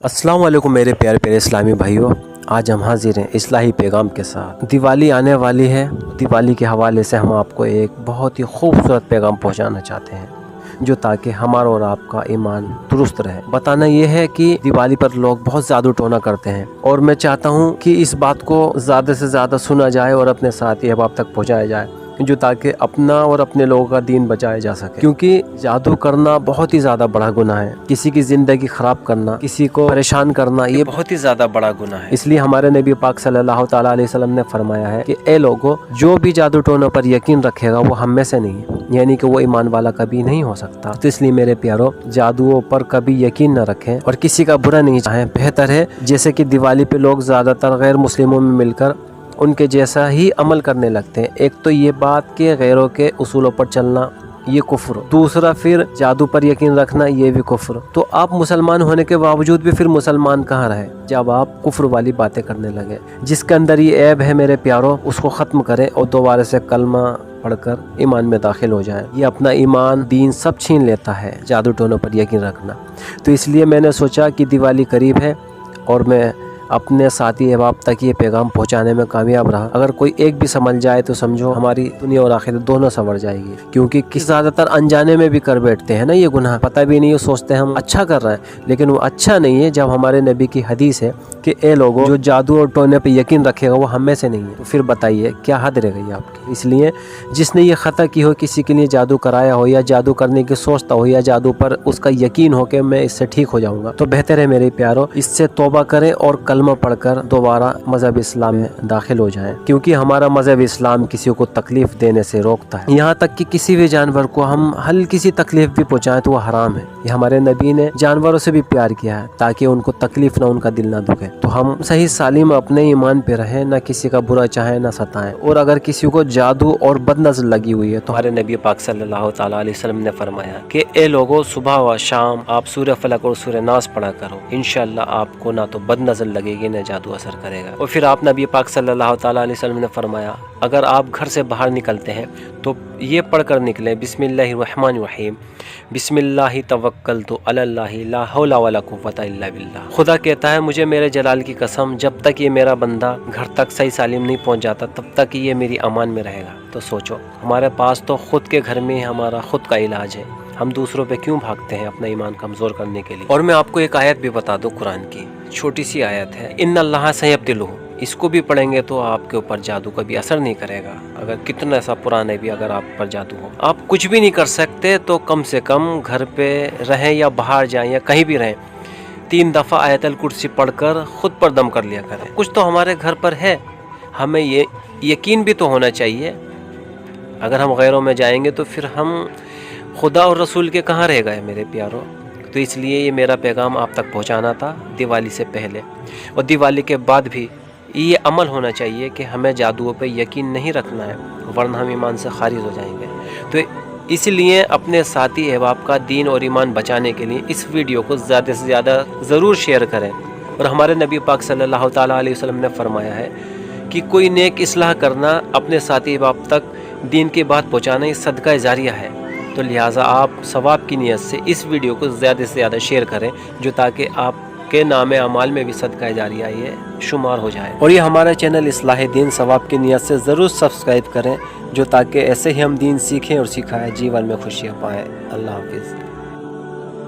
अस्सलाम वालेकुम मेरे प्यारे प्यारे इस्लामी भाइयों, आज हम हाजिर हैं इस्लाही पैगाम के साथ। दिवाली आने वाली है। दिवाली के हवाले से हम आपको एक बहुत ही खूबसूरत पैगाम पहुंचाना चाहते हैं, जो ताकि हमारा और आपका ईमान दुरुस्त रहे। बताना ये है कि दिवाली पर लोग बहुत जादू टोना करते हैं, और मैं चाहता हूँ कि इस बात को ज़्यादा से ज़्यादा सुना जाए और अपने साथी अहबाब तक पहुँचाया जाए, जो ताकि अपना और अपने लोगों का दीन बचाया जा सके। क्योंकि जादू करना बहुत ही ज़्यादा बड़ा गुनाह है। किसी की ज़िंदगी ख़राब करना, किसी को परेशान करना, ये बहुत ही ज़्यादा बड़ा गुनाह है। इसलिए हमारे नबी पाक सल्लल्लाहु ताला अलैहि वसल्लम ने फरमाया है कि ए लोगों, जो भी जादू टोनों पर यकीन रखेगा वो हम में से नहीं है, यानी कि वो ईमान वाला कभी नहीं हो सकता। तो इसलिए मेरे प्यारों, जादुओं पर कभी यकीन न रखें और किसी का बुरा नहीं चाहें। बेहतर है जैसे कि दिवाली पे लोग ज़्यादातर गैर मुस्लिमों में मिलकर उनके जैसा ही अमल करने लगते हैं। एक तो ये बात कि गैरों के उसूलों पर चलना, ये कुफ्र। दूसरा फिर जादू पर यकीन रखना, ये भी कुफ्र। तो आप मुसलमान होने के बावजूद भी फिर मुसलमान कहाँ रहे जब आप कुफ्र वाली बातें करने लगे। जिसके अंदर ये ऐब है मेरे प्यारों, उसको ख़त्म करें और दोबारा से कलमा पढ़कर ईमान में दाखिल हो जाएं। ये अपना ईमान दीन सब छीन लेता है, जादू टोनों पर यकीन रखना। तो इसलिए मैंने सोचा कि दिवाली करीब है और मैं अपने साथी अहबाब तक ये पैगाम पहुंचाने में कामयाब रहा। अगर कोई एक भी समझ जाए तो समझो हमारी दुनिया और आखिरत दोनों संवर जाएगी। क्योंकि किस ज़्यादातर अनजाने में भी कर बैठते हैं ना ये गुनाह, पता भी नहीं, सोचते हैं हम अच्छा कर रहे हैं, लेकिन वो अच्छा नहीं है। जब हमारे नबी की हदीस है कि ए लोगों, जो जादू और टोने पर यकीन रखेगा वो हम में से नहीं है, तो फिर बताइए क्या हद रह गई आपकी। इसलिए जिसने ये ख़ता की हो, किसी के लिए जादू कराया हो या जादू करने की सोचता हो या जादू पर उसका यकीन हो कि मैं इससे ठीक हो जाऊँगा, तो बेहतर है मेरे प्यारों, इससे तौबा करें और कलमा पढ़कर दोबारा मजहब इस्लाम में दाखिल हो जाएं। क्योंकि हमारा मजहब इस्लाम किसी को तकलीफ देने से रोकता है। यहाँ तक कि किसी भी जानवर को हम हल्की सी तकलीफ भी पहुँचाएं तो वो हराम है। ये हमारे नबी ने जानवरों से भी प्यार किया है ताकि उनको तकलीफ ना, उनका दिल ना दुखे। तो हम सही सालिम अपने ईमान पे रहें, ना किसी का बुरा चाहे ना सताएं। और अगर किसी को जादू और बदनज़र लगी हुई है तो हमारे नबी पाक सल्लल्लाहु ताला अलैहि वसल्लम ने फरमाया कि ए लोगों, सुबह व शाम आप सूरह फलक और सूरह नास पढ़ा करो, इंशाअल्लाह आपको ना तो बदनज़र लगेगी ना जादू असर करेगा। और फिर आप नबी पाक सल्लल्लाहु ताला अलैहि वसल्लम ने फरमाया, अगर आप घर से बाहर निकलते हैं तो ये पढ़कर निकलें, बिस्मिल्लाहिर्रहमानिर्रहीम, बिस्मिल्लाहि तवक्कलतु अलल्लाहि ला हौला वला कुव्वता इल्ला बिल्लाह। खुदा कहता है, मुझे मेरे जलाल की कसम, जब तक ये मेरा बंदा घर तक सही सालिम नहीं पहुंच जाता तब तक ये मेरी अमान में रहेगा। तो सोचो, हमारे पास तो खुद के घर में हमारा खुद का इलाज है, हम दूसरों पे क्यों भागते हैं अपना ईमान कमज़ोर करने के लिए। और मैं आपको एक आयत भी बता दूं, कुरान की छोटी सी आयत है, इन्नल्लाह सयब्दिलुहु। इसको भी पढ़ेंगे तो आपके ऊपर जादू का भी असर नहीं करेगा। अगर कितना ऐसा पुराना भी अगर आप पर जादू हो, आप कुछ भी नहीं कर सकते तो कम से कम घर पे रहें या बाहर जाएं या कहीं भी रहें, 3 दफ़ा आयतल कुर्सी पढ़कर खुद पर दम कर लिया करें। कुछ तो हमारे घर पर है, हमें ये यकीन भी तो होना चाहिए। अगर हम गैरों में जाएंगे तो फिर हम खुदा और रसूल के कहाँ रह गए मेरे प्यारों। तो इसलिए ये मेरा पैगाम आप तक पहुँचाना था दिवाली से पहले। और दिवाली के बाद भी ये अमल होना चाहिए कि हमें जादुओं पे यकीन नहीं रखना है, वरना हम ईमान से खारिज हो जाएंगे। तो इसलिए अपने साथी अहबाब का दीन और ईमान बचाने के लिए इस वीडियो को ज़्यादा से ज़्यादा ज़रूर शेयर करें। और हमारे नबी पाक सल्लल्लाहु ताला अलैहि वसल्लम ने फरमाया है कि कोई नेक इस्लाह करना, अपने साथी अहबाब तक दीन की बात पहुँचाना, ये सदका जारिया है। तो लिहाजा आप सवाब की नीयत से इस वीडियो को ज़्यादा से ज़्यादा शेयर करें, जो ताकि आपके नाम अमाल में भी सदका जारिया ये शुमार हो जाए। और ये हमारा चैनल इस्लाह दीन सवाब की नीयत से ज़रूर सब्सक्राइब करें, जो ताकि ऐसे ही हम दीन सीखें और सिखाएं, जीवन में खुशियाँ पाएँ। अल्लाह हाफिज़।